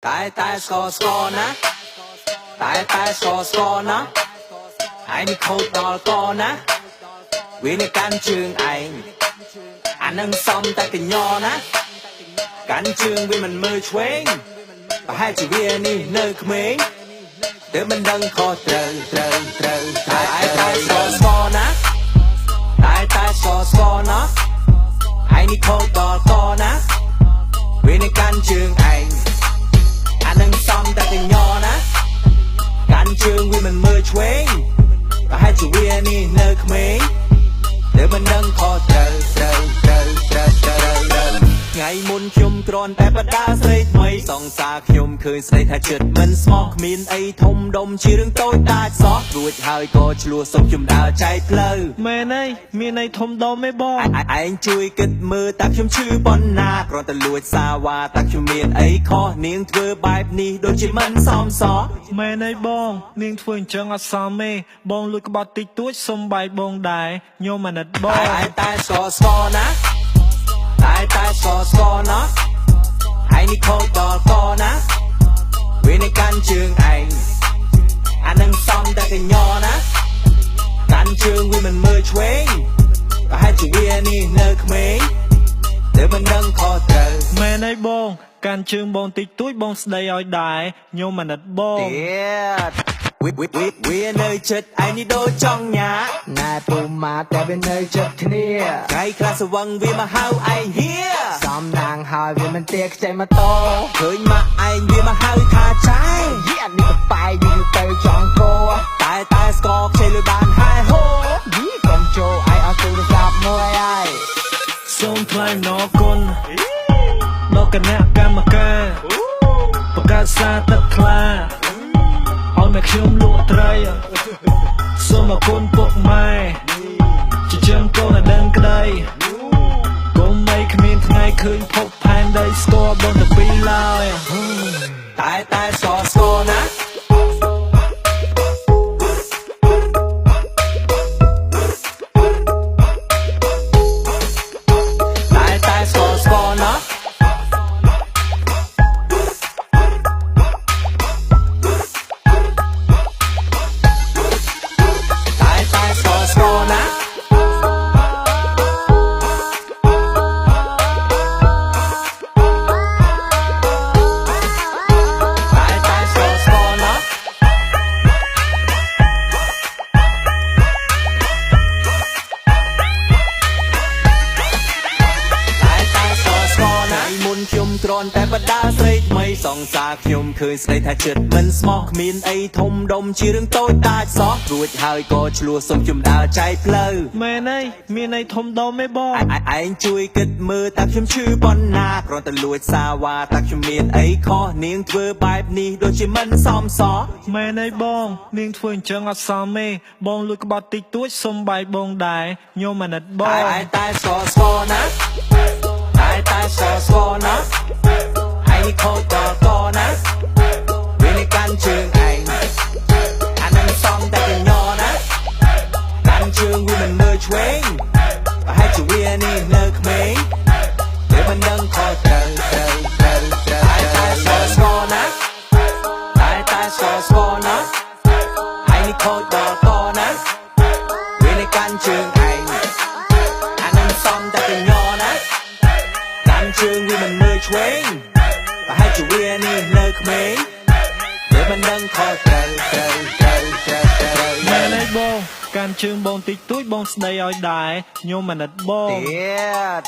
តែស្គរណាតែស្គរណាហើយនេះខូចដល់កណាវានេះកាន់ជើងឯងអានឹងសំតែកញ្ញណាកាន់ជើងវាមិនមើលឆ្វេងប្រហែលជាវានេះនៅក្មេងទើបមិនដឹងខុសត្រូវតែស្គរណាតែស្គរណាហើយនេះខូចដល់កណាវានេះកាន់ជើងឯងអានឹងសំតែកញ្ញណាកាន់ជើងវាមិនមើលឆ្វេងប្រហែលជាវានេះនៅក្មេងទើបមិនដឹងខុសត្រូវថ្ងៃមុនខ្ញុំគ្រាន់តែបដាស្រីថ្មីសង្សារខ្ញុំឃើញស្រីថាចិត្តមិនស្មោះគ្មានអីធំដុំជារឿងតូចតាចសោះរួចហើយក៏ឆ្លោះសុំខ្ញុំដើរចែកផ្លូវមែនអីមានអីធំដុំទេបងឯងជួយគិតមើលតាខ្ញុំឈឺប៉ុណ្ណាគ្រាន់តែលួចសាវ៉ាតាខ្ញុំមានអីខុសនាងធ្វើបែបនេះដូចជាមិនសមសោះមែនអីបងនាងធ្វើអញ្ចឹងអត់សមទេបងលួចក្បត់តិចតួចសុំបែកបងដែរញោមអាណិតបងតែស្គរណាតែស្គរណាហើយនេះខូចដល់កណាវានេះកាន់ជើងឯងអានឹងសំតែកញ្ញណាកាន់ជើងវាមិនមើលឆ្វេងប្រហែលជាវានេះនៅក្មេងទើបមិនដឹងខុសត្រូវមែនអីបងកាន់ជើងបងតិចតួចបងស្ដីឲ្យដែរញោមអាណិតបងទៀតវានៅចិត្តឯងនេះដូចចង់ញ៉ាណែពូម៉ាតែវានៅចិត្តគ្នាថ្ងៃខ្លះស្វឹងវាមកហៅឯងហៀសំណាងហើយវាមិនទៀខ្ចីម៉ូតូឃើញម៉ាក់ឯងវាមកហៅថាចាយយីអានេះទៅបាយយូរទៅចង់គោតែស្គរខ្ចីលុយបានហើយហូយីកុំចូលឯងអត់ទូរស័ព្ទមួយហើយសូមថ្លែងអរគុណដល់គណៈកម្មការបង្កើតសារទឹកថ្លាឲ្យមកខ្ញុំលក់ត្រីសូមអរគុណពុកម៉ែចិញ្ចឹមកូនឲ្យដឹងក្តីកុំមិនគ្មានថ្ងៃឃើញភពផែនដីស្គាល់បងទៅពីឡើយតែស្គរណាតែស្គរណាខ្ញុំគ្រាន់តែបដាស្រីថ្មីសង្សារខ្ញុំឃើញស្រីថាចិត្តមិនស្មោះគ្មានអីធំដុំជារឿងតូចតាចសោះរួចហើយក៏ឆ្លោះសុំខ្ញុំដើរចែកផ្លូវមែនអីមានអីធំដុំទេបងឯងជួយគិតមើលតាខ្ញុំឈឺប៉ុណ្ណាគ្រាន់តែលួចសាវ៉ាតាខ្ញុំមានអីខុសនាងធ្វើបែបនេះដូចជាមិនសមសោះមែនអីបងនាងធ្វើអញ្ចឹងអត់សមទេបងលួចក្បត់តិចតួចសុំបែកបងដែរញោមអាណិតបងតែស្គរណាតែស្គរណាហើយនេះខូចដល់កណាវានេះកាន់ជើងឯងអានឹងសំតែកញ្ញណាកាន់ជើងវាមិនមើលឆ្វេងប្រហែលជាវានេះនៅក្មេងទើបមិនដឹងខុសត្រូវតែស្គរណាតែស្គរណាហើយនេះខូចដល់កណាវានេះកាន់ជើងឯងអានឹងសំតែកញ្ញណាជើងវាមិនមើលឆ្វេងប្រហែលជាវានេះនៅក្មេងទើបមិនដឹងខុសត្រូវមែនអីបងកាន់ជើងបងតិចតួចបងស្ដីឲ្យដែរញោមអាណិតបងទៀត